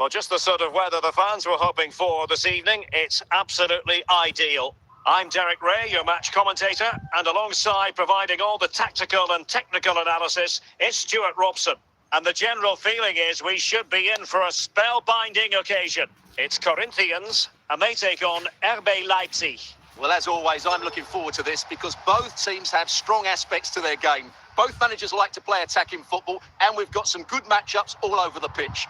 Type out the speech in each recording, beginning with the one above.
Well, just the sort of weather the fans were hoping for this evening. It's absolutely ideal. I'm Derek Ray, your match commentator, and alongside providing all the tactical and technical analysis, it's Stuart Robson. And the general feeling is we should be in for a spellbinding occasion. It's Corinthians, and they take on RB Leipzig. Well, as always, I'm looking forward to this because both teams have strong aspects to their game. Both managers like to play attacking football, and we've got some good matchups all over the pitch.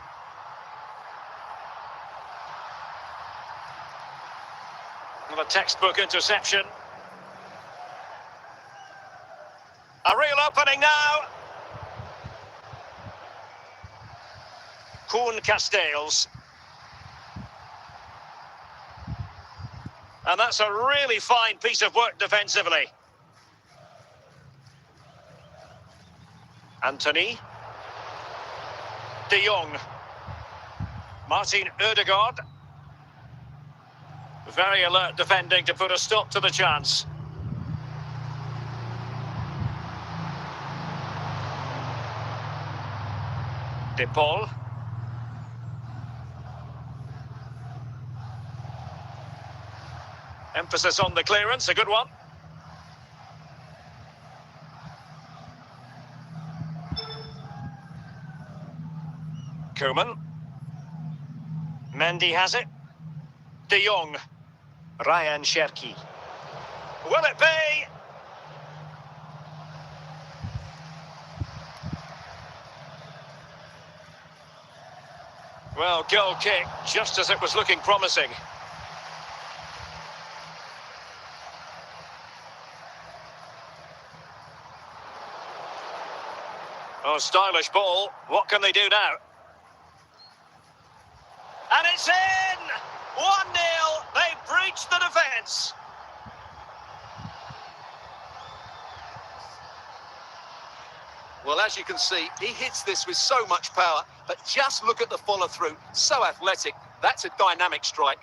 A textbook interception. A real opening now. Koen Castells. And that's a really fine piece of work defensively. Anthony. De Jong. Martin Ødegaard. Very alert defending to put a stop to the chance. De Paul. Emphasis on the clearance, a good one. Koeman. Mendy has it. De Jong. Ryan Cherki. Will it be? Well, goal kick, just as it was looking promising. Oh, stylish ball. What can they do now? And it's in! 1-0. They've breached the defence. Well, as you can see, he hits this with so much power, but just look at the follow-through. So athletic. That's a dynamic strike.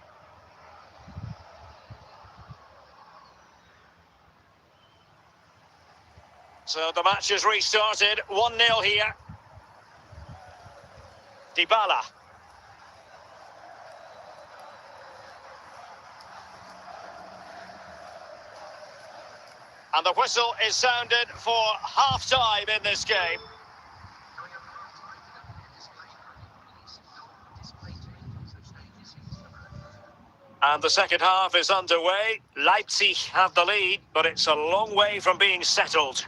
So the match has restarted. 1-0 here. Dybala. And the whistle is sounded for half-time in this game. And the second half is underway. Leipzig have the lead, but it's a long way from being settled.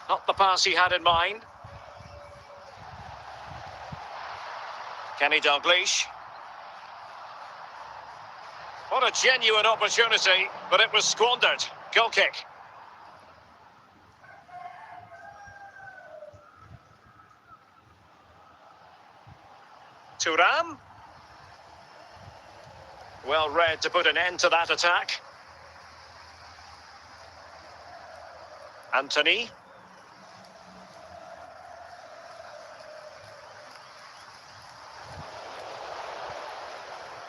Not the pass he had in mind. Kenny Dalglish. What a genuine opportunity, but it was squandered. Goal kick. Thuram. Well read to put an end to that attack. Anthony.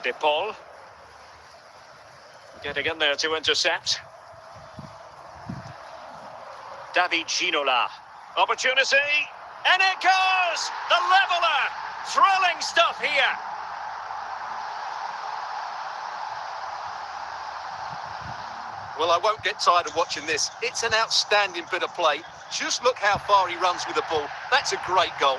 De Paul. Getting in there to intercept. David Ginola. Opportunity. And it goes! The leveller! Thrilling stuff here. Well, I won't get tired of watching this. It's an outstanding bit of play. Just look how far he runs with the ball. That's a great goal.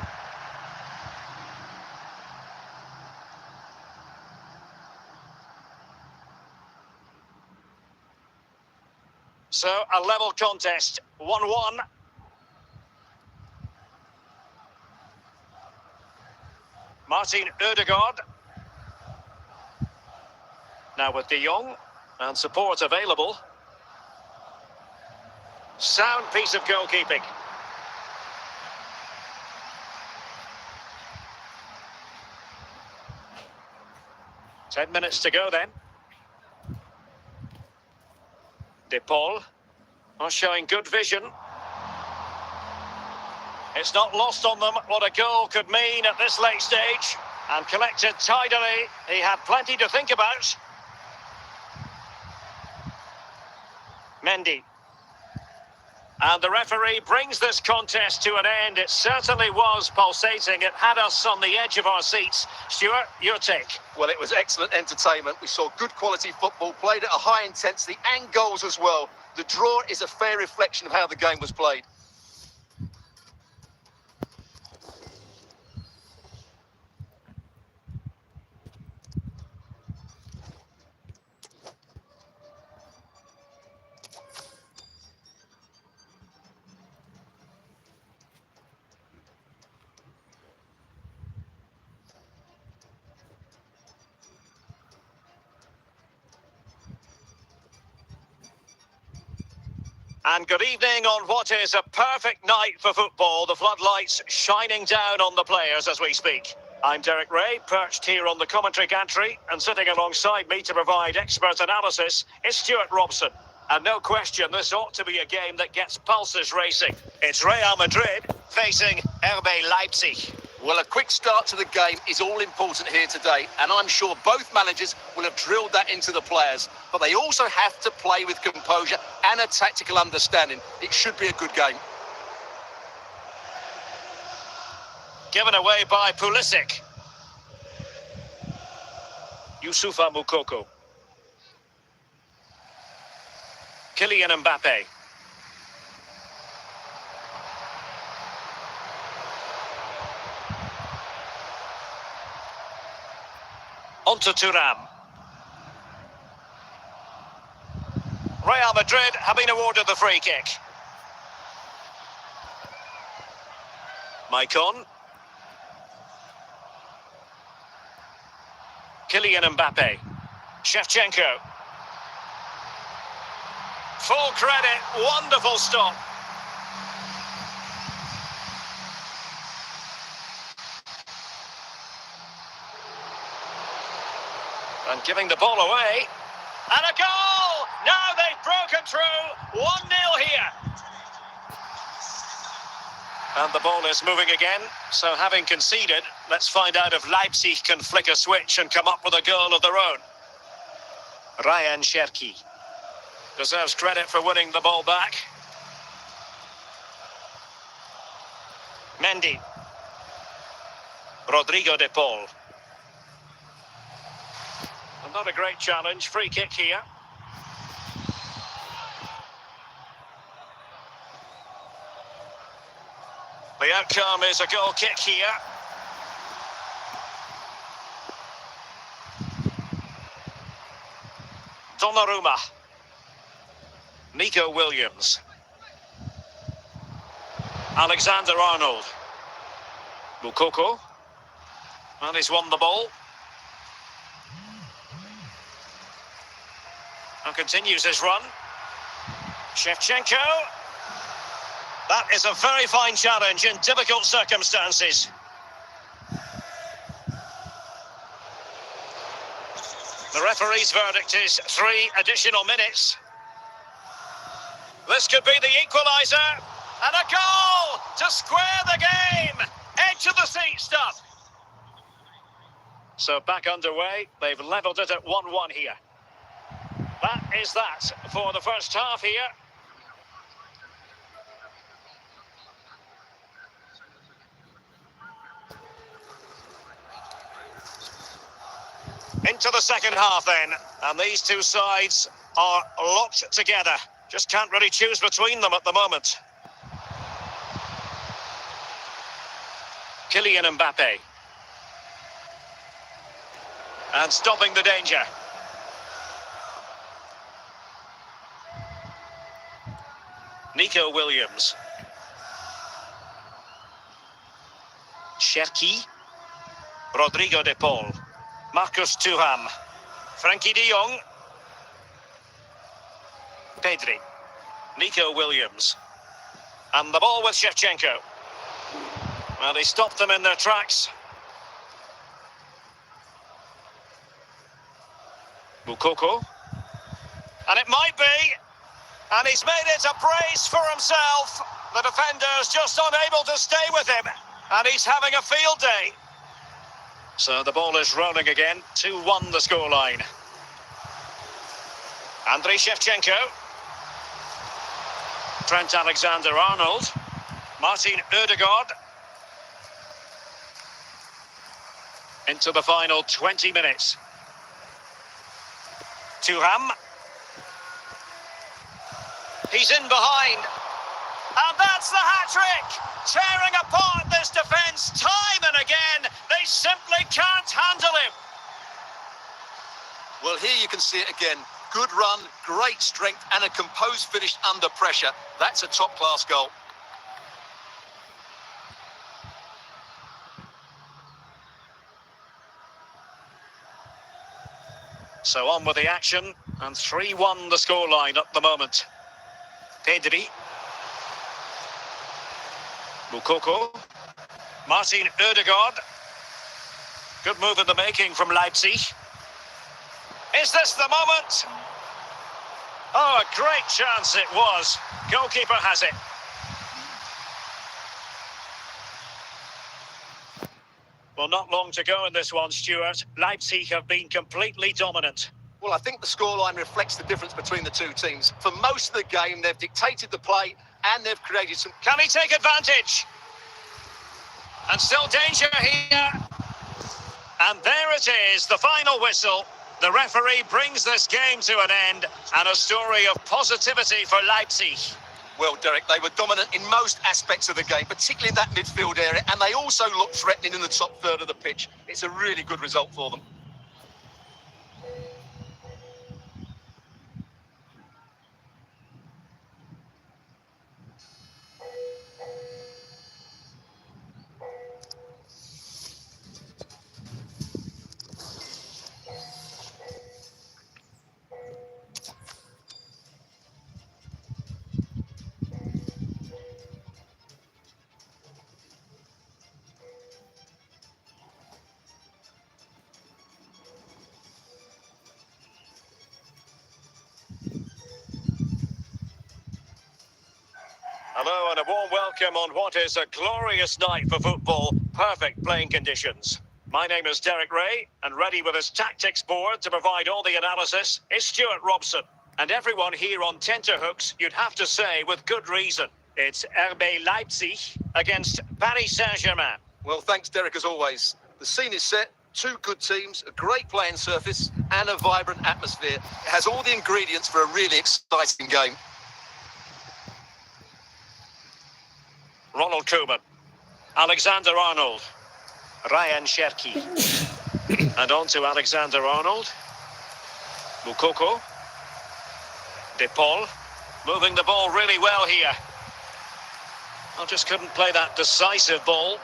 So, a level contest, 1-1. Martin Ødegaard. Now with De Jong, and support available. Sound piece of goalkeeping. Ten minutes to go then. De Paul are showing good vision. It's not lost on them what a goal could mean at this late stage. And collected tidily. He had plenty to think about. Mendy. And the referee brings this contest to an end. It certainly was pulsating. It had us on the edge of our seats. Stuart, your take? Well, it was excellent entertainment. We saw good quality football, played at a high intensity and goals as well. The draw is a fair reflection of how the game was played. And good evening on what is a perfect night for football. The floodlights shining down on the players as we speak. I'm Derek Ray, perched here on the commentary gantry, and sitting alongside me to provide expert analysis is Stuart Robson. And no question, this ought to be a game that gets pulses racing. It's Real Madrid facing RB Leipzig. Well, a quick start to the game is all important here today, and I'm sure both managers will have drilled that into the players. But they also have to play with composure and a tactical understanding. It should be a good game. Given away by Pulisic. Youssoufa Moukoko. Kylian Mbappe. Onto Thuram. Real Madrid have been awarded the free kick. Maicon. Kylian Mbappe. Shevchenko. Full credit, wonderful stop. And giving the ball away. And a goal! Now they've broken through. 1-0 here. And the ball is moving again. So having conceded, let's find out if Leipzig can flick a switch and come up with a goal of their own. Ryan Cherki deserves credit for winning the ball back. Mendy. Rodrigo de Paul. Not a great challenge. Free kick here. The outcome is a goal kick here. Donnarumma. Nico Williams. Alexander-Arnold. Moukoko. And he's won the ball. And continues his run. Shevchenko. That is a very fine challenge in difficult circumstances. The referee's verdict is 3 additional minutes. This could be the equaliser. And a goal to square the game. Edge of the seat stuff. So back underway. They've levelled it at 1-1 here. That is that for the first half here. Into the second half then, and these two sides are locked together. Just can't really choose between them at the moment. Kylian Mbappe. And stopping the danger. Nico Williams. Cherki. Rodrigo de Paul. Marcus Thuram. Frankie de Jong. Pedri. Nico Williams. And the ball with Shevchenko. Well, they stopped them in their tracks. Moukoko. And it might be. And he's made it a brace for himself. The defender's just unable to stay with him. And he's having a field day. So the ball is rolling again. 2-1 the scoreline. Andriy Shevchenko. Trent Alexander-Arnold. Martin Ødegaard. Into the final 20 minutes. Thuram. He's in behind. And that's the hat-trick! Tearing apart this defence time and again. They simply can't handle him. Well, here you can see it again. Good run, great strength, and a composed finish under pressure. That's a top-class goal. So on with the action, and 3-1 the scoreline at the moment. Pedri. Moukoko. Martin Ødegaard. Good move in the making from Leipzig. Is this the moment? Oh, a great chance it was. Goalkeeper has it. Well, not long to go in this one, Stuart. Leipzig have been completely dominant. Well, I think the scoreline reflects the difference between the two teams. For most of the game, they've dictated the play and they've created some... Can he take advantage? And still danger here. And there it is, the final whistle. The referee brings this game to an end, and a story of positivity for Leipzig. Well, Derek, they were dominant in most aspects of the game, particularly in that midfield area, and they also looked threatening in the top third of the pitch. It's a really good result for them. Hello and a warm welcome on what is a glorious night for football. Perfect playing conditions. My name is Derek Ray, and ready with his tactics board to provide all the analysis is Stuart Robson. And everyone here on tenterhooks, you'd have to say with good reason. It's RB Leipzig against Paris Saint-Germain. Well, thanks, Derek, as always. The scene is set. Two good teams, a great playing surface, and a vibrant atmosphere. It has all the ingredients for a really exciting game. Ronald Koeman, Alexander-Arnold, Ryan Cherki, and on to Alexander-Arnold, Moukoko, De Paul, moving the ball really well here. I just couldn't play that decisive ball.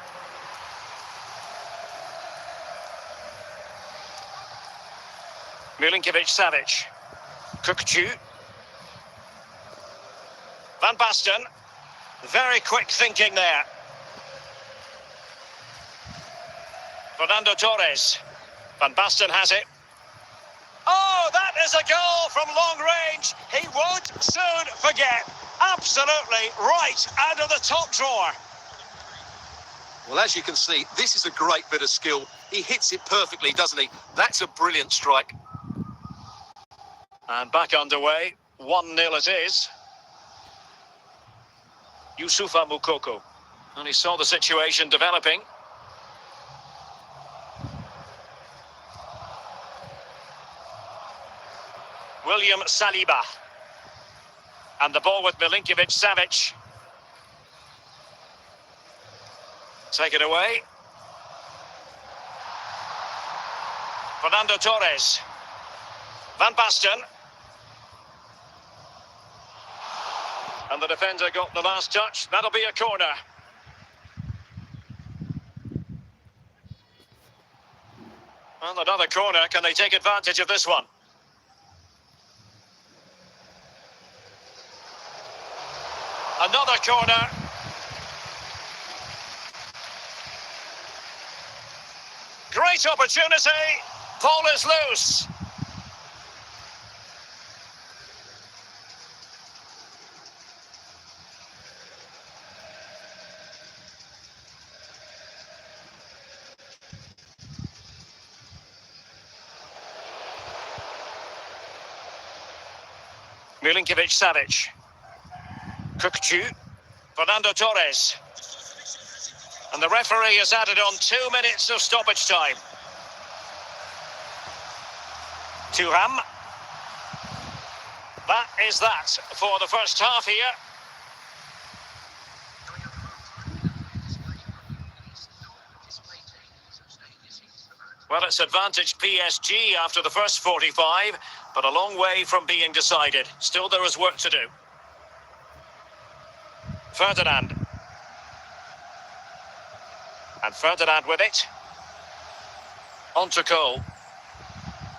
Milinkovic-Savic, Kukcu, Van Basten. Very quick thinking there. Fernando Torres. Van Basten has it. Oh, that is a goal from long range. He won't soon forget. Absolutely right out of the top drawer. Well, as you can see, this is a great bit of skill. He hits it perfectly, doesn't he? That's a brilliant strike. And back underway. 1-0 it is. Youssoufa Moukoko. And he saw the situation developing. William Saliba. And the ball with Milinkovic-Savic. Take it away. Fernando Torres. Van Basten. And the defender got the last touch. That'll be a corner. And another corner. Can they take advantage of this one? Another corner. Great opportunity. Ball is loose. Milinkovic-Savic. Kukcu. Fernando Torres. And the referee has added on 2 minutes of stoppage time. Thuram. That is that for the first half here. Well, it's advantage PSG after the first 45, but a long way from being decided. Still, there is work to do. Ferdinand. And Ferdinand with it. On to goal.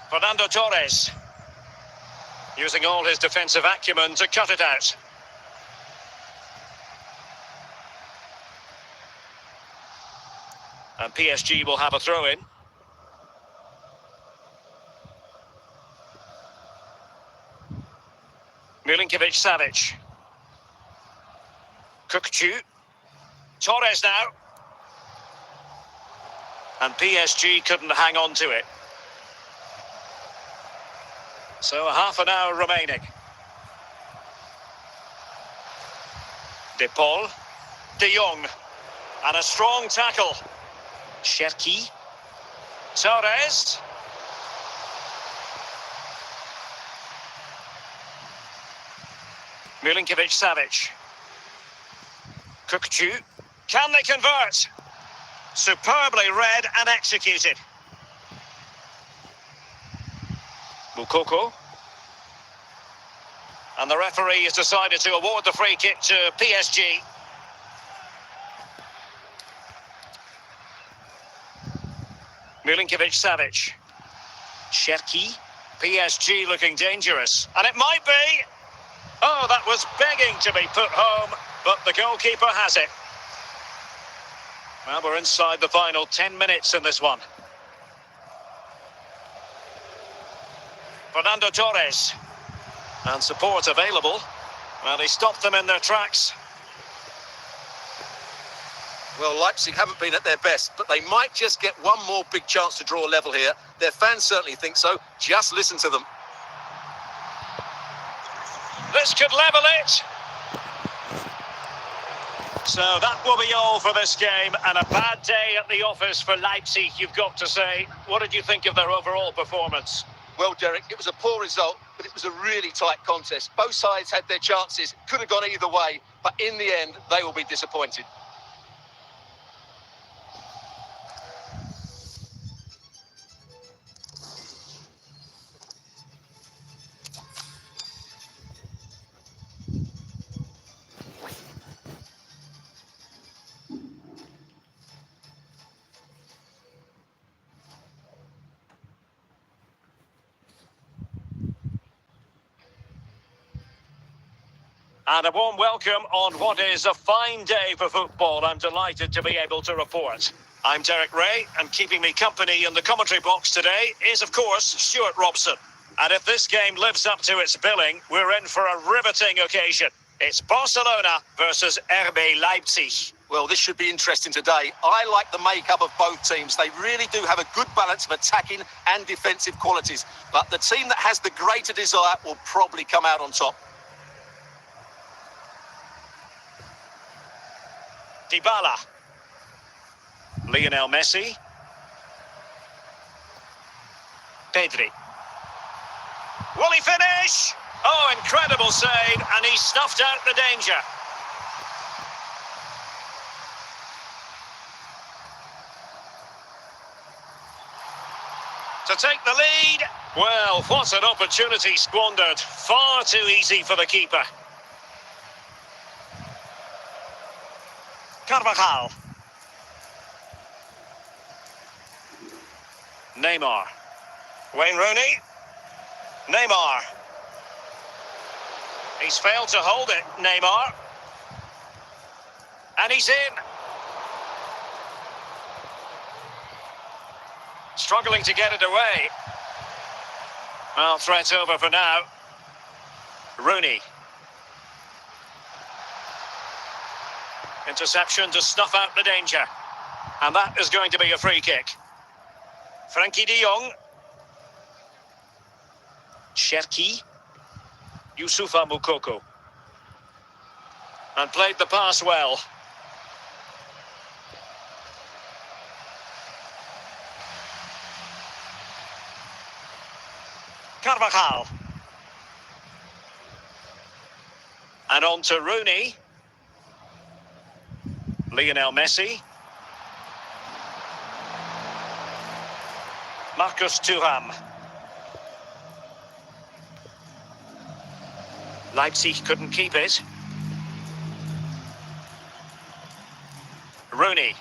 Fernando Torres. Using all his defensive acumen to cut it out. And PSG will have a throw-in. Milinkovic-Savic. Kukcu. Torres now. And PSG couldn't hang on to it. So half an hour remaining. De Paul. De Jong. And a strong tackle. Cherki. Torres. Milinkovic-Savic. Kukcu. Can they convert? Superbly read and executed. Moukoko. And the referee has decided to award the free kick to PSG. Milinkovic-Savic. Cherki. PSG looking dangerous. And it might be. Oh, that was begging to be put home, but the goalkeeper has it. Well, we're inside the final 10 minutes in this one. Fernando Torres. And support available. Well, he stopped them in their tracks. Well, Leipzig haven't been at their best, but they might just get one more big chance to draw a level here. Their fans certainly think so. Just listen to them. This could level it. So that will be all for this game, and a bad day at the office for Leipzig, you've got to say. What did you think of their overall performance? Well, Derek, it was a poor result, but it was a really tight contest. Both sides had their chances, could have gone either way, but in the end, they will be disappointed. And a warm welcome on what is a fine day for football. I'm delighted to be able to report. I'm Derek Ray, and keeping me company in the commentary box today is, of course, Stuart Robson. And if this game lives up to its billing, we're in for a riveting occasion. It's Barcelona versus RB Leipzig. Well, this should be interesting today. I like the makeup of both teams. They really do have a good balance of attacking and defensive qualities. But the team that has the greater desire will probably come out on top. Dybala. Lionel Messi. Pedri. Will he finish? Oh, incredible save, and he snuffed out the danger. To take the lead. Well, what an opportunity squandered. Far too easy for the keeper. Carvajal. Neymar. Wayne Rooney. Neymar. He's failed to hold it, Neymar. And he's in. Struggling to get it away. Well, threat over for now. Rooney. Interception to snuff out the danger. And that is going to be a free kick. Frankie de Jong. Cherki. Youssoufa Moukoko. And played the pass well. Carvajal. And on to Rooney. Lionel Messi. Marcus Thuram. Leipzig couldn't keep it. Rooney.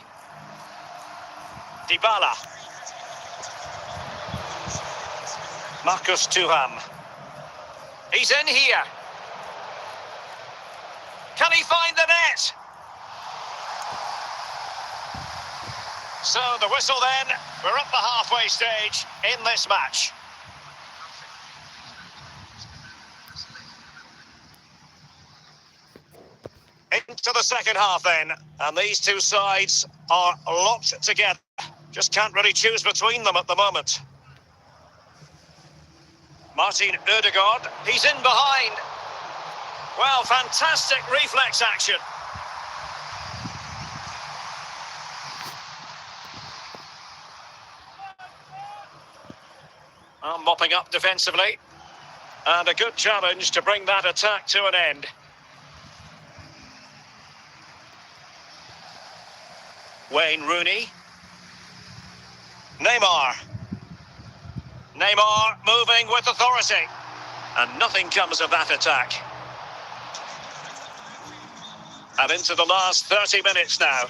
Dybala. Marcus Thuram. He's in here. Can he find the net? So the whistle then. We're up the halfway stage in this match. Into the second half then, and these two sides are locked together. Just can't really choose between them at the moment. Martin Ødegaard, he's in behind. Well, fantastic reflex action. Mopping up defensively. And a good challenge to bring that attack to an end. Wayne Rooney. Neymar. Neymar moving with authority. And nothing comes of that attack. And into the last 30 minutes now.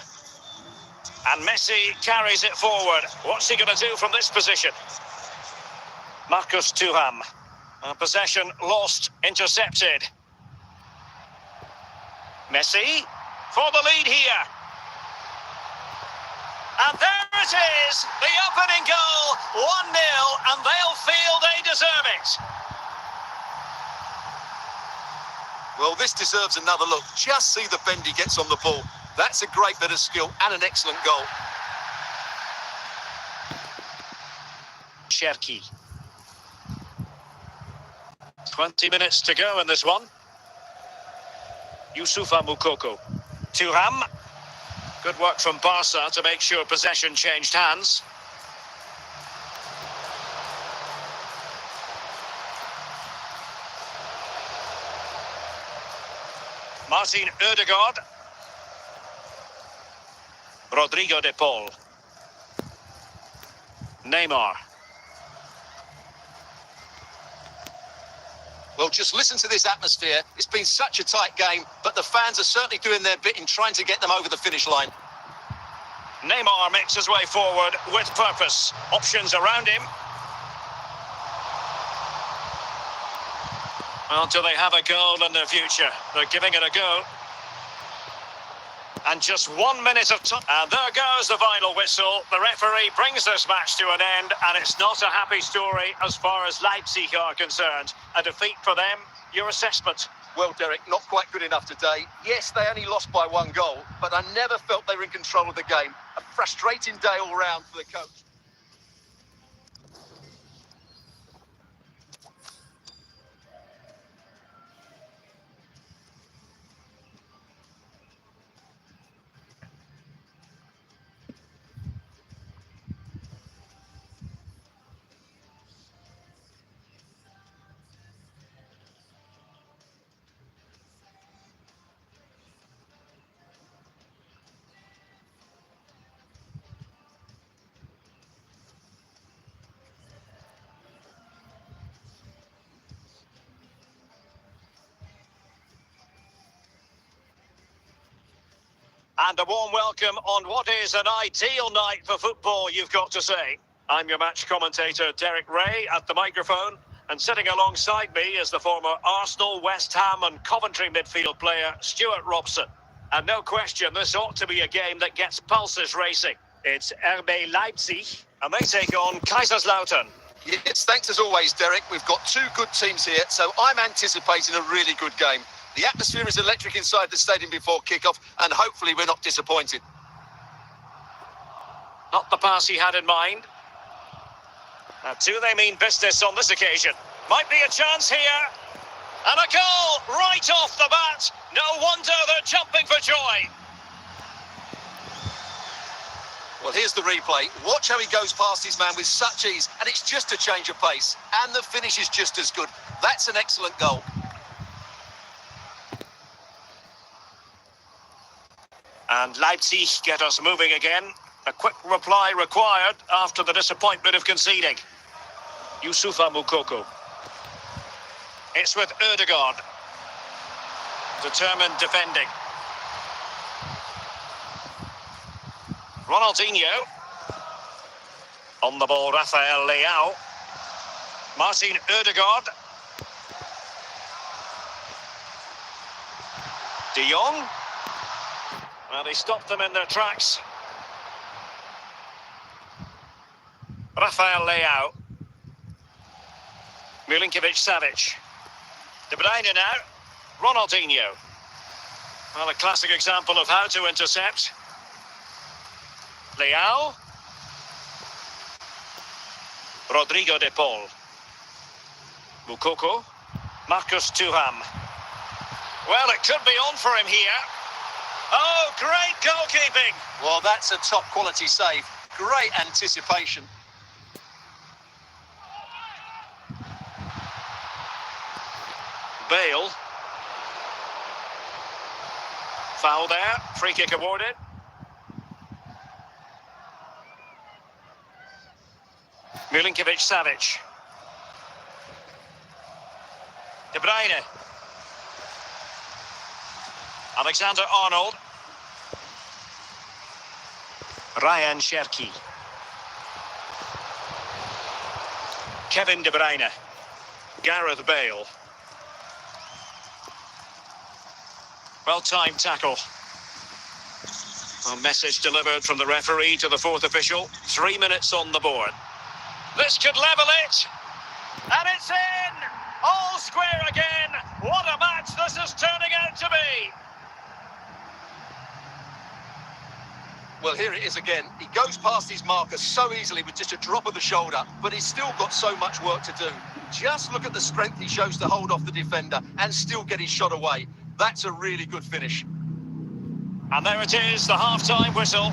And Messi carries it forward. What's he going to do from this position? Marcus Thuram. Possession lost, intercepted. Messi for the lead here. And there it is, the opening goal, 1-0, and they'll feel they deserve it. Well, this deserves another look. Just see the bend he gets on the ball. That's a great bit of skill and an excellent goal. Cherki. 20 minutes to go in this one. Youssoufa Moukoko. Thuram. Good work from Barca to make sure possession changed hands. Martin Ødegaard. Rodrigo de Paul. Neymar. Well, just listen to this atmosphere. It's been such a tight game, but the fans are certainly doing their bit in trying to get them over the finish line. Neymar makes his way forward with purpose. Options around him. Well, do they have a goal in their future? They're giving it a go. And just 1 minute of time. And there goes the final whistle. The referee brings this match to an end, and it's not a happy story as far as Leipzig are concerned. A defeat for them. Your assessment? Well, Derek, not quite good enough today. Yes, they only lost by 1 goal, but I never felt they were in control of the game. A frustrating day all round for the coach. And a warm welcome on what is an ideal night for football, you've got to say. I'm your match commentator, Derek Ray, at the microphone. And sitting alongside me is the former Arsenal, West Ham and Coventry midfield player, Stuart Robson. And no question, this ought to be a game that gets pulses racing. It's RB Leipzig, and they take on Kaiserslautern. Yes, thanks as always, Derek. We've got 2 good teams here, so I'm anticipating a really good game. The atmosphere is electric inside the stadium before kick-off, and hopefully we're not disappointed. Not the pass he had in mind. Now, do they mean business on this occasion? Might be a chance here. And a goal right right off the bat. No wonder they're jumping for joy. Well, here's the replay. Watch how he goes past his man with such ease, and it's just a change of pace. And the finish is just as good. That's an excellent goal. And Leipzig get us moving again. A quick reply required after the disappointment of conceding. Youssoufa Moukoko. It's with Ødegaard. Determined defending. Ronaldinho. On the ball, Rafael Leao. Martin Ødegaard. De Jong. Well, he stopped them in their tracks. Rafael Leao. Milinkovic-Savic. De Bruyne now. Ronaldinho. Well, a classic example of how to intercept. Leao. Rodrigo de Paul. Moukoko. Marcus Thuram. Well, it could be on for him here. Oh, great goalkeeping. Well, that's a top quality save. Great anticipation. Bale. Foul there. Free kick awarded. Milinkovic-Savic. De Bruyne. Alexander-Arnold. Ryan Cherki. Kevin De Bruyne. Gareth Bale. Well-timed tackle. A message delivered from the referee to the fourth official. 3 minutes on the board. This could level it. And it's in! All square again. What a match this is turning out to be. Well, here it is again. He goes past his marker so easily with just a drop of the shoulder, but he's still got so much work to do. Just look at the strength he shows to hold off the defender and still get his shot away. That's a really good finish. And there it is, the half-time whistle.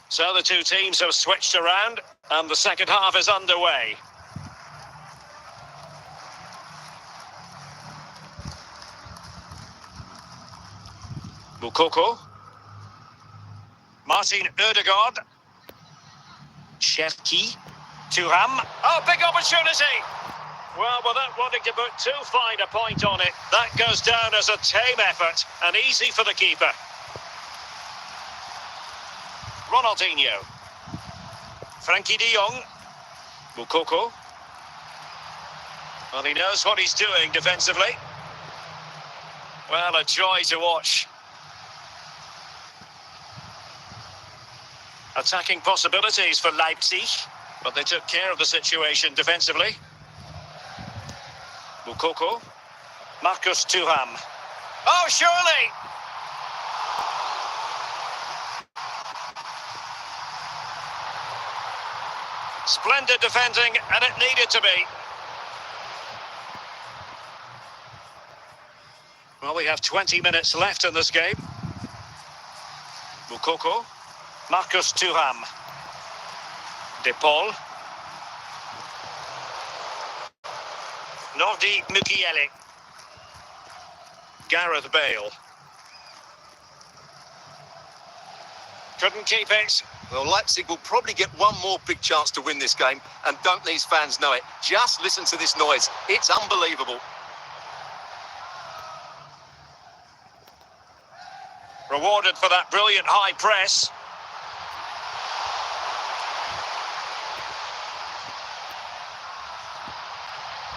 So the two teams have switched around and the second half is underway. Moukoko. Martin Ødegaard. Cherki. Thuram. Oh, big opportunity. Well, without wanting to put too fine a point on it, that goes down as a tame effort and easy for the keeper. Ronaldinho. Frankie de Jong. Moukoko. Well, he knows what he's doing defensively. Well, a joy to watch. Attacking possibilities for Leipzig, but they took care of the situation defensively. Moukoko. Marcus Thuram. Oh, surely! Splendid defending, and it needed to be. Well, we have 20 minutes left in this game. Moukoko. Marcus Thuram. De Paul. Nordi Mukiele. Gareth Bale. Couldn't keep it. Well, Leipzig will probably get one more big chance to win this game, and don't these fans know it? Just listen to this noise. It's unbelievable. Rewarded for that brilliant high press.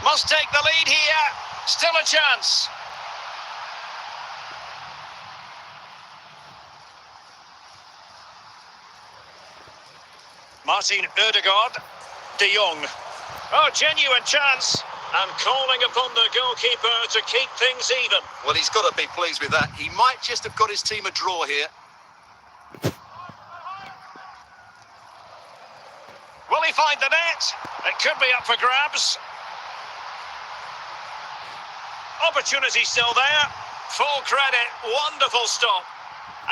Must take the lead here. Still a chance. Martin Ødegaard. De Jong. Oh, genuine chance. And calling upon the goalkeeper to keep things even. Well, he's got to be pleased with that. He might just have got his team a draw here. Will he find the net? It could be up for grabs. Opportunity still there. Full credit. Wonderful stop.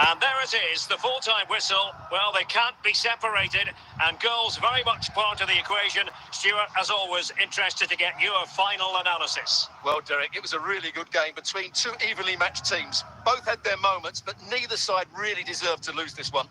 And there it is, the full-time whistle. Well, they can't be separated, and goals very much part of the equation. Stuart, as always, interested to get your final analysis. Well, Derek, it was a really good game between two evenly matched teams. Both had their moments, but neither side really deserved to lose this one.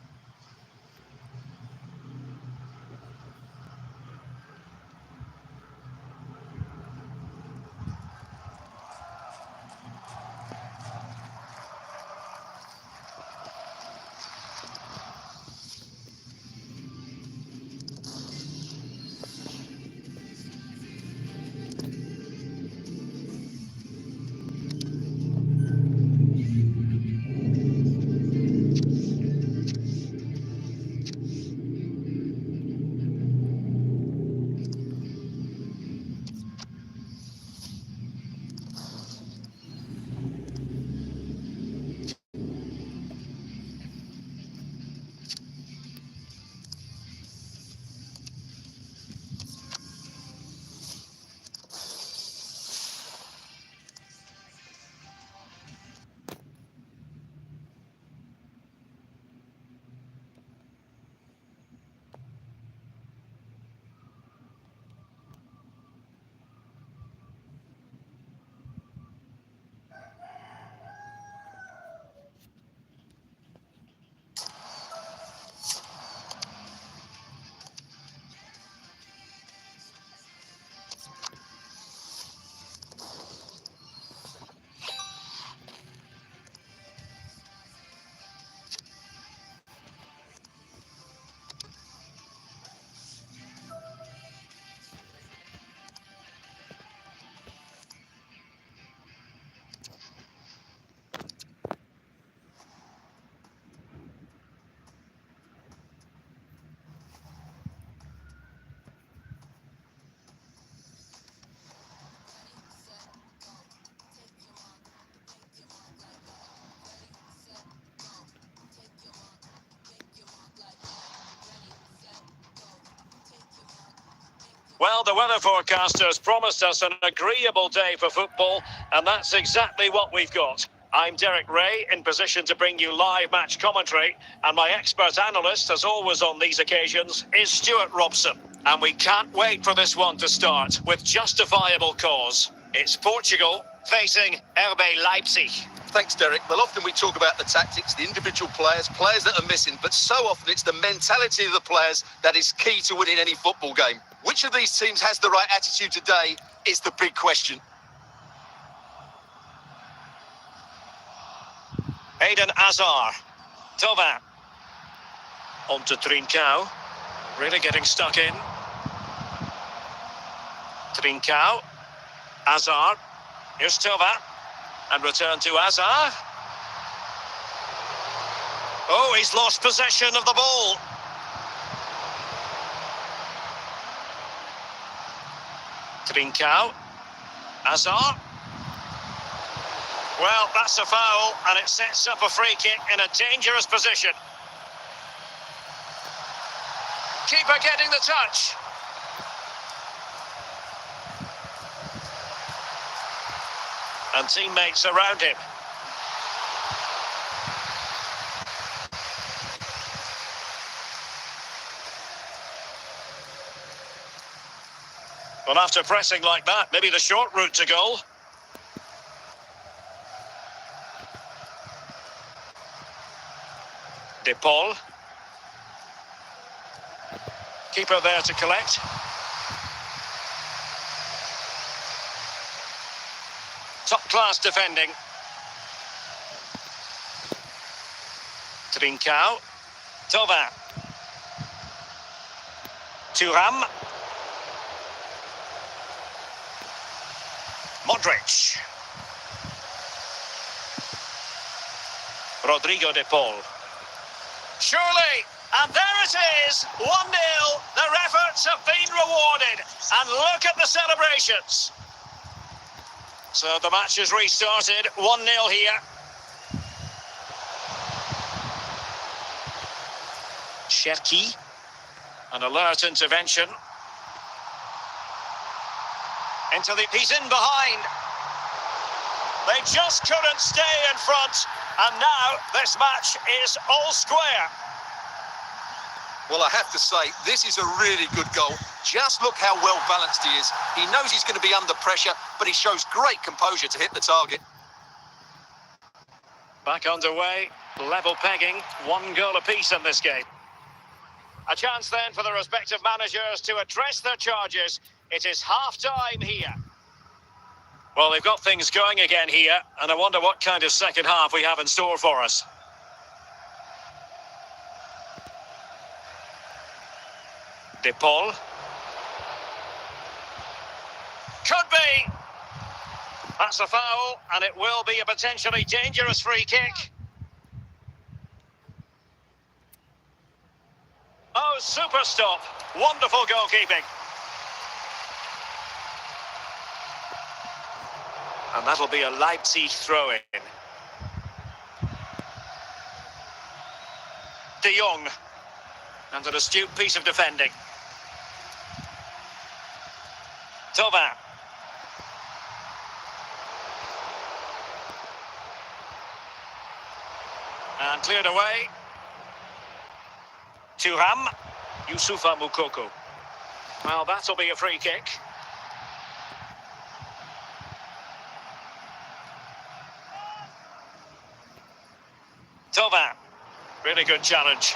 Well, the weather forecasters promised us an agreeable day for football, and that's exactly what we've got. I'm Derek Ray, in position to bring you live match commentary, and my expert analyst, as always on these occasions, is Stuart Robson. And we can't wait for this one to start, with justifiable cause. It's Portugal facing RB Leipzig. Thanks, Derek. Well, often we talk about the tactics, the individual players that are missing, but so often it's the mentality of the players that is key to winning any football game. Which of these teams has the right attitude today is the big question. Eden Hazard. Tova. On to Trincao. Really getting stuck in. Trincao. Hazard. Here's Tova. And return to Hazard. Oh, he's lost possession of the ball. Trincao. Hazard. Well, that's a foul, and it sets up a free kick in a dangerous position. Keeper getting the touch. And teammates around him. Well, after pressing like that, maybe the short route to goal. De Paul. Keeper there to collect. Top-class defending. Trincao. Tova. Thuram. Modric. Rodrigo de Paul. Surely, and there it is, 1-0. Their efforts have been rewarded. And look at the celebrations. So the match has restarted, 1-0 here. Cherki. An alert intervention. He's in behind. They just couldn't stay in front. And now this match is all square. Well, I have to say, this is a really good goal. Just look how well balanced he is. He knows he's going to be under pressure, but he shows great composure to hit the target. Back underway, level pegging, 1 goal apiece in this game. A chance then for the respective managers to address their charges. It is half-time here. Well, they've got things going again here, and I wonder what kind of second half we have in store for us. De Paul. Could be. That's a foul, and it will be a potentially dangerous free kick. Oh, super stop. Wonderful goalkeeping. And that'll be a Leipzig throw-in. De Jong. And an astute piece of defending. Thauvin. And cleared away. Thuram. Youssoufa Moukoko. Well, that'll be a free kick. Thauvin. Really good challenge.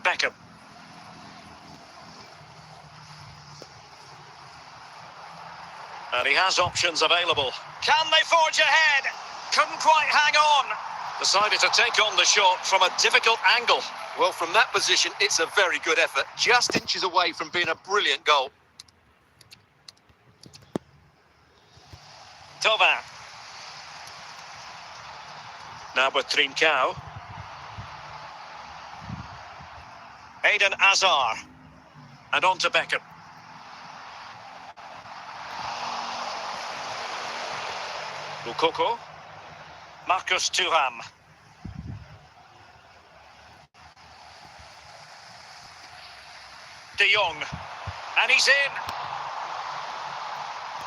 Beckham. And he has options available. Can they forge ahead? Couldn't quite hang on. Decided to take on the shot from a difficult angle. Well, from that position, it's a very good effort. Just inches away from being a brilliant goal. Thauvin. Now with Trincao. Eden Hazard. And on to Beckham. Moukoko. Marcus Thuram. De Jong. And he's in.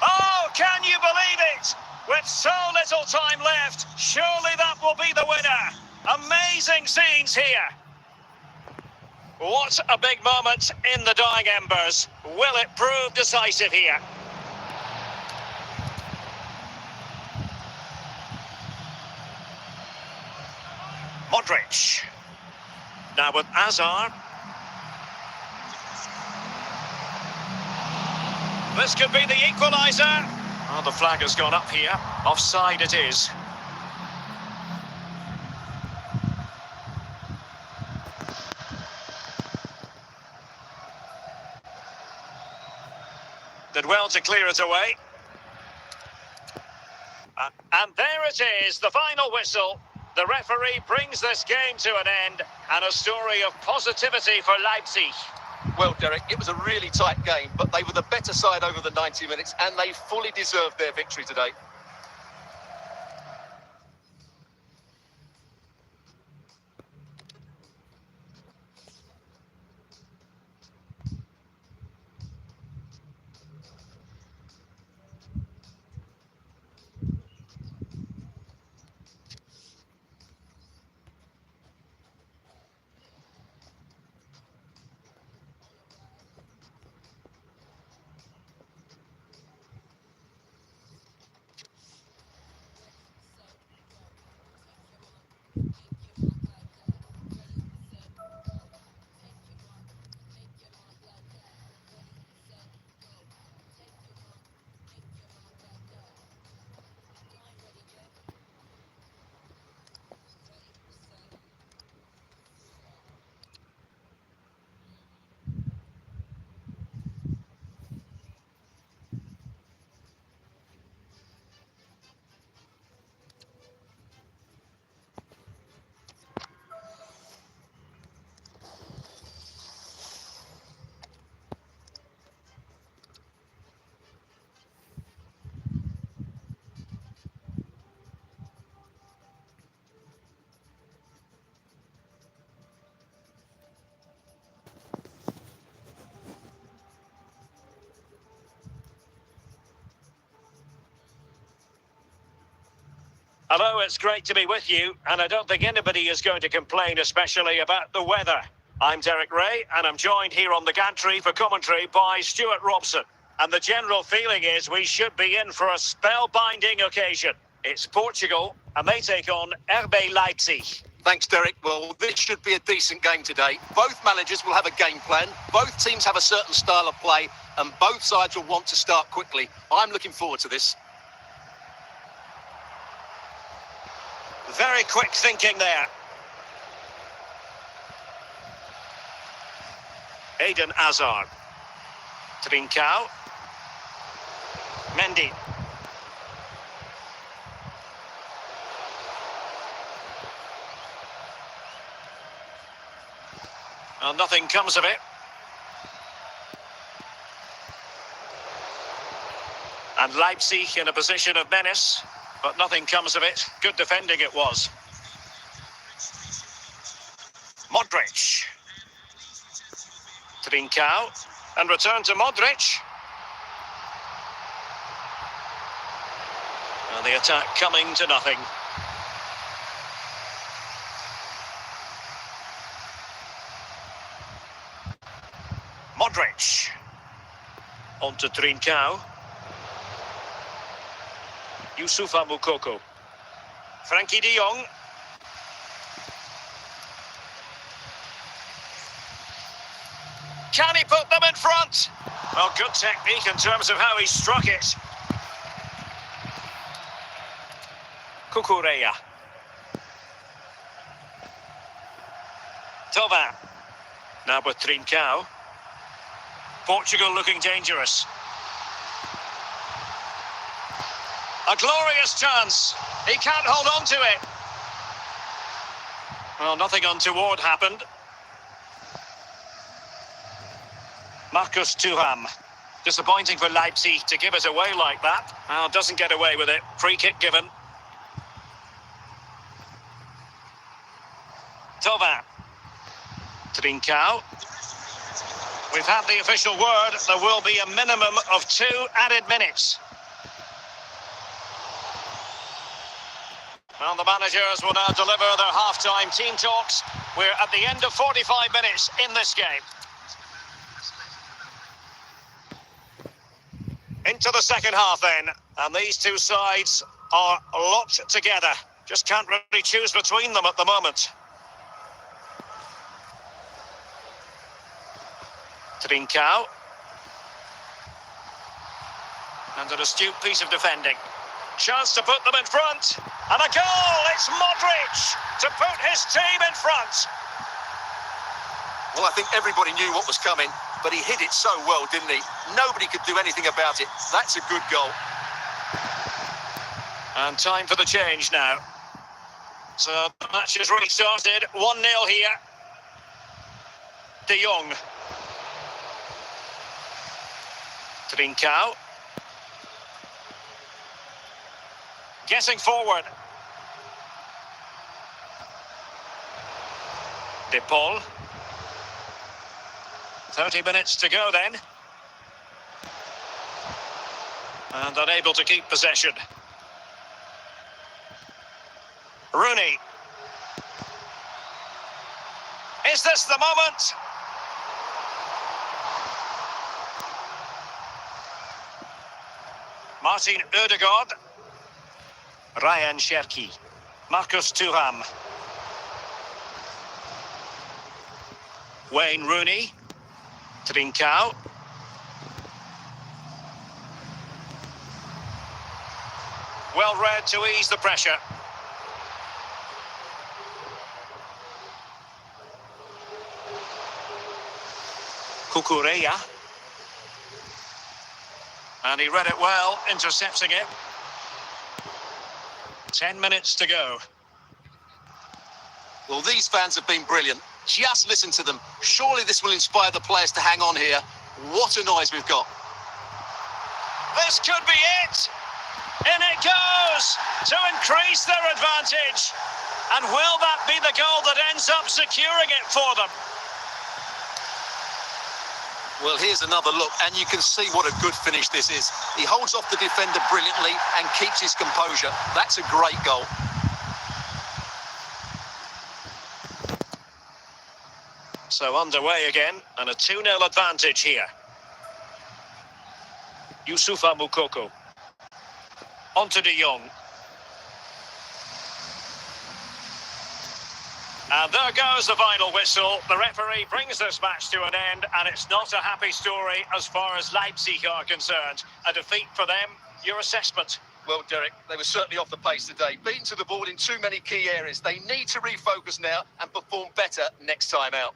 Oh, can you believe it? With so little time left, surely that will be the winner. Amazing scenes here. What a big moment in the dying embers. Will it prove decisive here? Modric. Now with Hazard. This could be the equaliser. Oh, the flag has gone up here. Offside it is. Did well to clear it away. And there it is, the final whistle. The referee brings this game to an end, and a story of positivity for Leipzig. Well, Derek, it was a really tight game, but they were the better side over the 90 minutes, and they fully deserved their victory today. Hello, it's great to be with you, and I don't think anybody is going to complain, especially about the weather. I'm Derek Ray, and I'm joined here on the gantry for commentary by Stuart Robson. And the general feeling is we should be in for a spellbinding occasion. It's Portugal, and they take on RB Leipzig. Thanks, Derek. Well, this should be a decent game today. Both managers will have a game plan. Both teams have a certain style of play, and both sides will want to start quickly. I'm looking forward to this. Very quick thinking there. Eden Hazard. Trincao. Mendy. Well, nothing comes of it. And Leipzig in a position of menace, but nothing comes of it. Good defending it was. Modric. Trincao. And return to Modric. And the attack coming to nothing. Modric. On to Trincao. Youssoufa Moukoko. Frankie de Jong. Can he put them in front? Well, good technique in terms of how he struck it. Cucurella. Thauvin. Now with Trincao. Portugal looking dangerous. A glorious chance. He can't hold on to it. Well, nothing untoward happened. Marcus Thuram. Disappointing for Leipzig to give it away like that. Well, doesn't get away with it. Free kick given. Thauvin. Trincao. We've had the official word. There will be a minimum of 2 added minutes. Well, the managers will now deliver their half-time team talks. We're at the end of 45 minutes in this game. Into the second half then, and these two sides are locked together. Just can't really choose between them at the moment. Trincao. And an astute piece of defending. Chance to put them in front. And a goal! It's Modric to put his team in front. Well, I think everybody knew what was coming, but he hit it so well, didn't he? Nobody could do anything about it. That's a good goal. And time for the change now. So the match has restarted. 1-0 here. De Jong. Trincao. Getting forward. De Paul. 30 minutes to go then. And unable to keep possession. Rooney. Is this the moment? Martin Ødegaard. Ryan Cherki. Marcus Thuram. Wayne Rooney. Trincao. Well read to ease the pressure. Cucurella. And he read it well, intercepting it. 10 minutes to go. Well, these fans have been brilliant. Just listen to them. Surely this will inspire the players to hang on here. What a noise we've got. This could be it. In it goes to increase their advantage. And will that be the goal that ends up securing it for them? Well, here's another look, and you can see what a good finish this is. He holds off the defender brilliantly and keeps his composure. That's a great goal. So underway again, and a 2-0 advantage here. Yusufa Moukoko. On to De Jong. And there goes the final whistle. The referee brings this match to an end, and it's not a happy story as far as Leipzig are concerned. A defeat for them. Your assessment? Well, Derek, they were certainly off the pace today. Beaten to the ball in too many key areas. They need to refocus now and perform better next time out.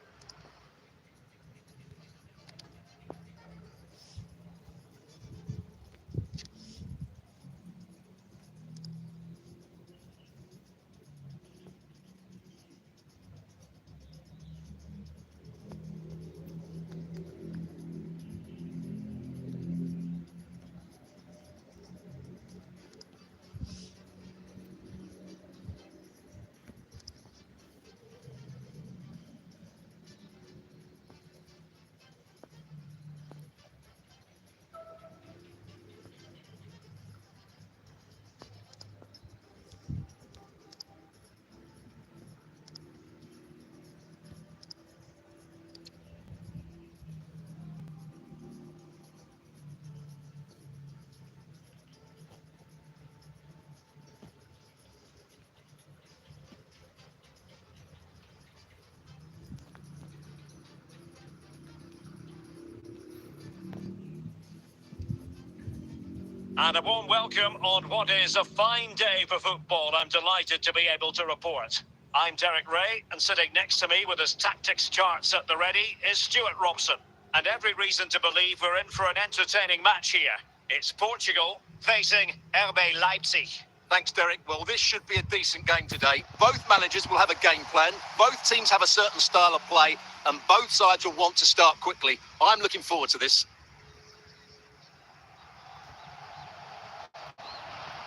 And a warm welcome on what is a fine day for football. I'm delighted to be able to report. I'm Derek Ray, and sitting next to me with his tactics charts at the ready is Stuart Robson. And every reason to believe we're in for an entertaining match here. It's Portugal facing RB Leipzig. Thanks, Derek. Well, this should be a decent game today. Both managers will have a game plan. Both teams have a certain style of play, and both sides will want to start quickly. I'm looking forward to this.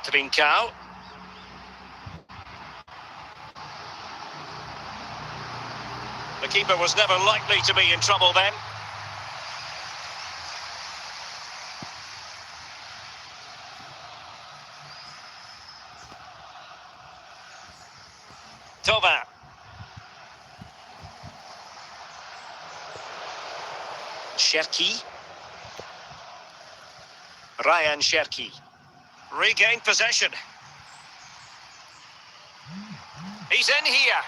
Trincao. The keeper was never likely to be in trouble then. Tova. Cherki. Ryan Cherki. Regained possession. He's in here.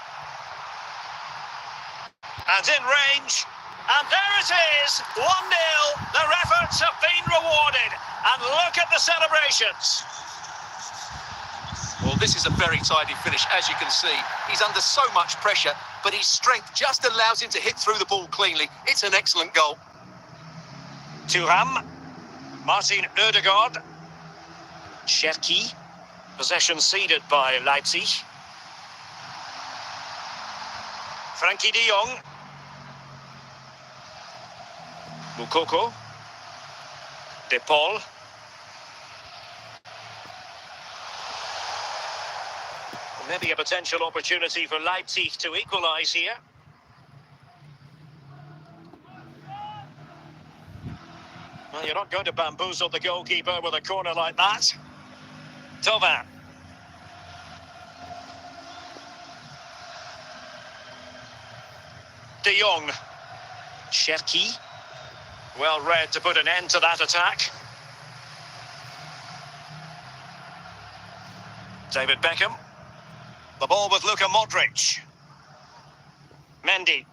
And in range. And there it is. 1-0. Their efforts have been rewarded. And look at the celebrations. Well, this is a very tidy finish, as you can see. He's under so much pressure, but his strength just allows him to hit through the ball cleanly. It's an excellent goal. Thuram. Martin Odegaard. Cherki. Possession ceded by Leipzig. Frankie de Jong. Moukoko. De Paul. Maybe a potential opportunity for Leipzig to equalise here. Well, you're not going to bamboozle the goalkeeper with a corner like that. Tova. De Jong. Cherki. Well read to put an end to that attack. David Beckham. The ball with Luka Modric. Mendy.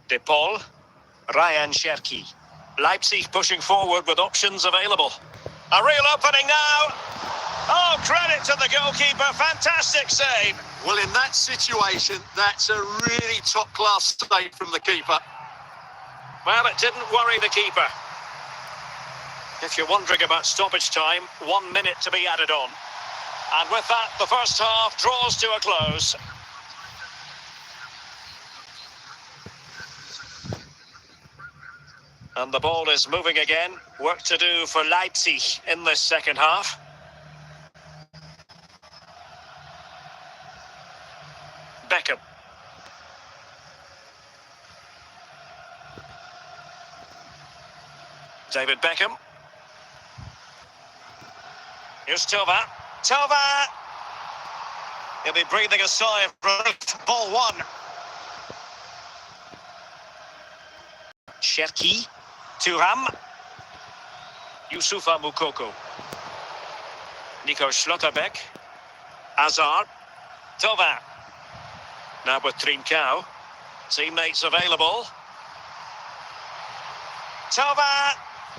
De Paul. Ryan Cherki. Leipzig pushing forward with options available. A real opening now. Oh, credit to the goalkeeper. Fantastic save. Well, in that situation, that's a really top-class save from the keeper. Well, it didn't worry the keeper. If you're wondering about stoppage time, 1 minute to be added on. And with that, the first half draws to a close. And the ball is moving again. Work to do for Leipzig in this second half. Beckham. David Beckham. Here's Tova. Tova! He'll be breathing a sigh of relief. Ball one. Cherki. Thuram. Youssoufa Moukoko. Nico Schlotterbeck. Hazard. Tova. Now with Trincao. Teammates available. Tova!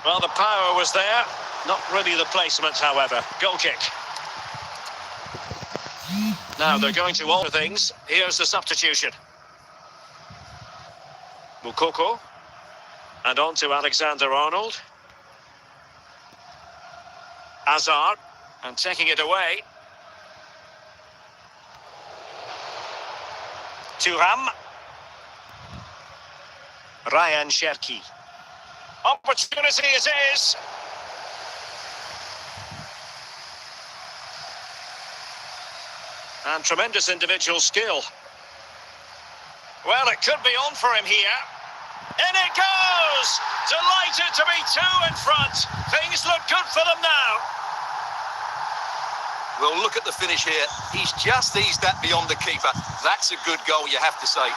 Well, the power was there. Not really the placement, however. Goal kick. Now they're going to alter things. Here's the substitution. Moukoko. And on to Alexander-Arnold. Hazard. And taking it away. Thuram. Ryan Cherki. Opportunity it is. And tremendous individual skill. Well, it could be on for him here. In it goes! Delighted to be two in front. Things look good for them now. Well, look at the finish here. He's just eased that beyond the keeper. That's a good goal, you have to say.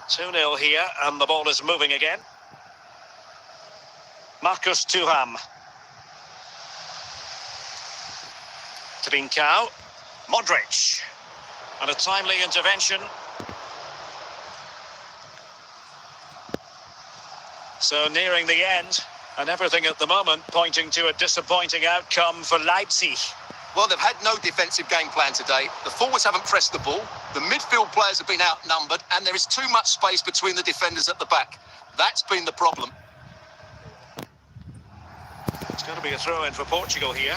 2-0 here, and the ball is moving again. Marcus Thuram. Trincao. Modric. And a timely intervention. So nearing the end, and everything at the moment pointing to a disappointing outcome for Leipzig. Well, they've had no defensive game plan today. The forwards haven't pressed the ball. The midfield players have been outnumbered, and there is too much space between the defenders at the back. That's been the problem. It's going to be a throw-in for Portugal here.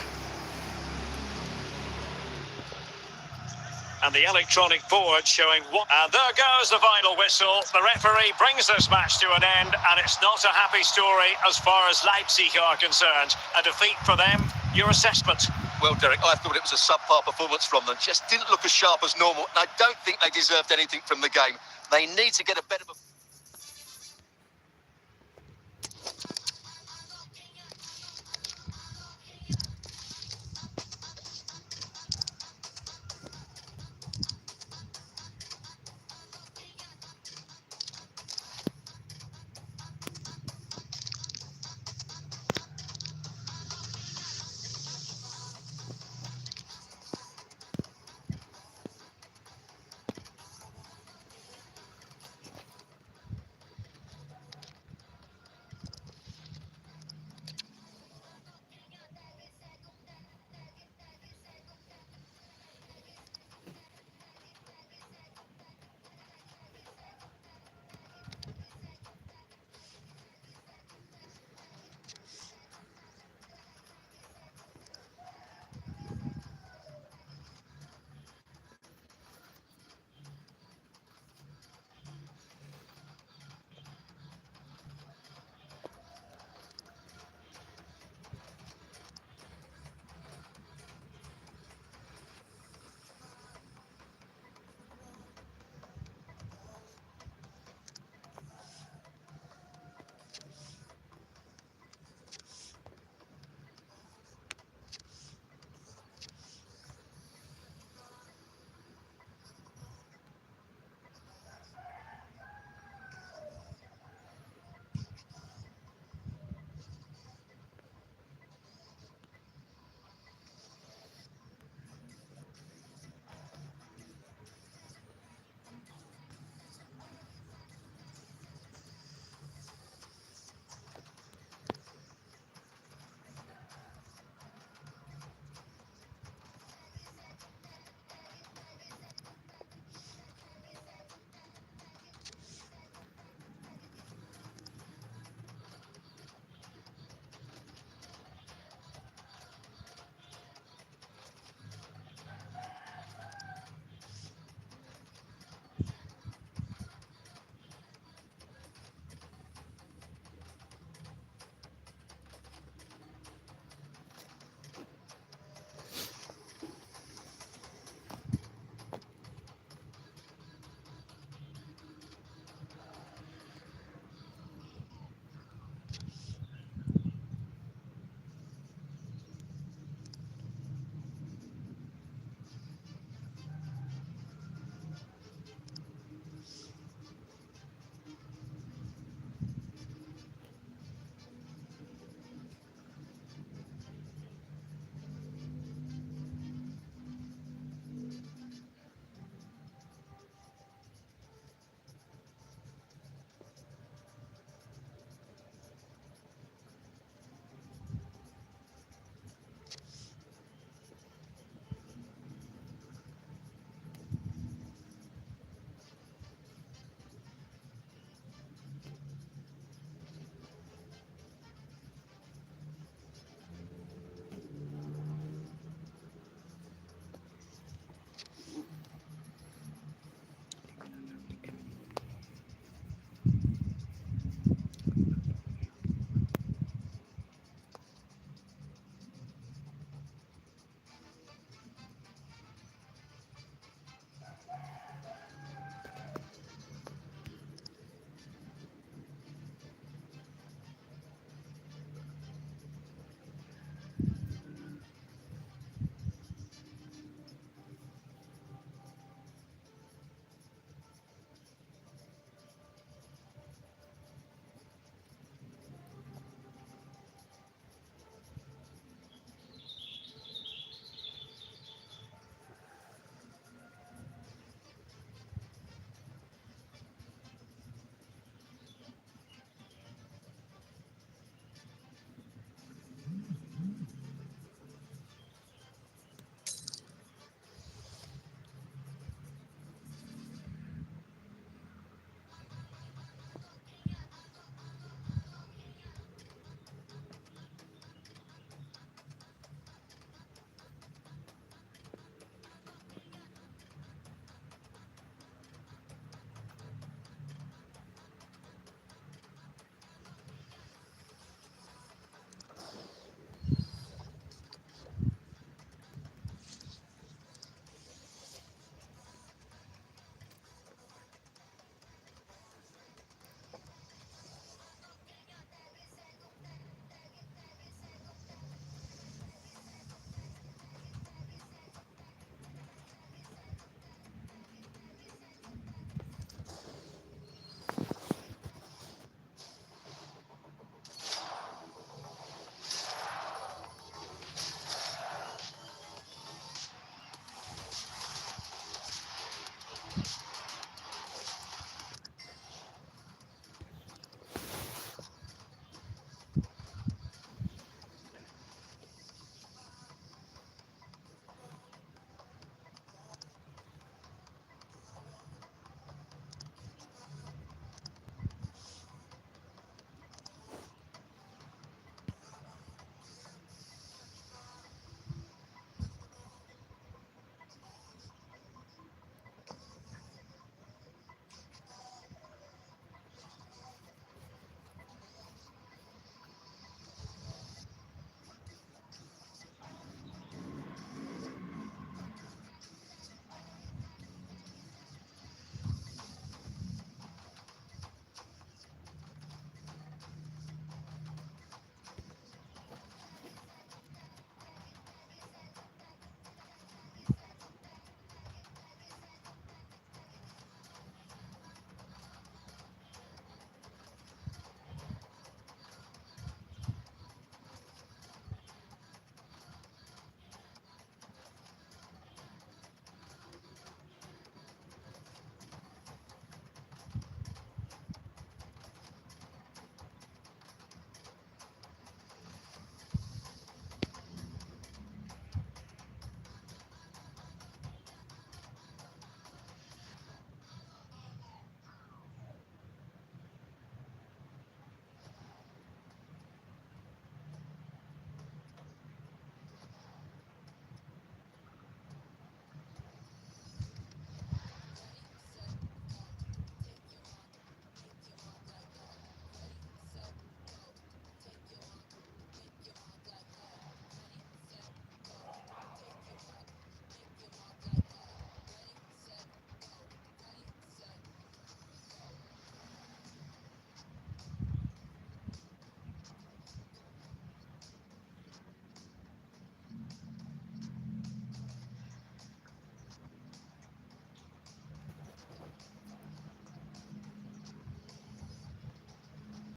And the electronic board showing what... And there goes the final whistle. The referee brings this match to an end, and it's not a happy story as far as Leipzig are concerned. A defeat for them. Your assessment? Well, Derek, I thought it was a subpar performance from them. Just didn't look as sharp as normal, and I don't think they deserved anything from the game. They need to get a better...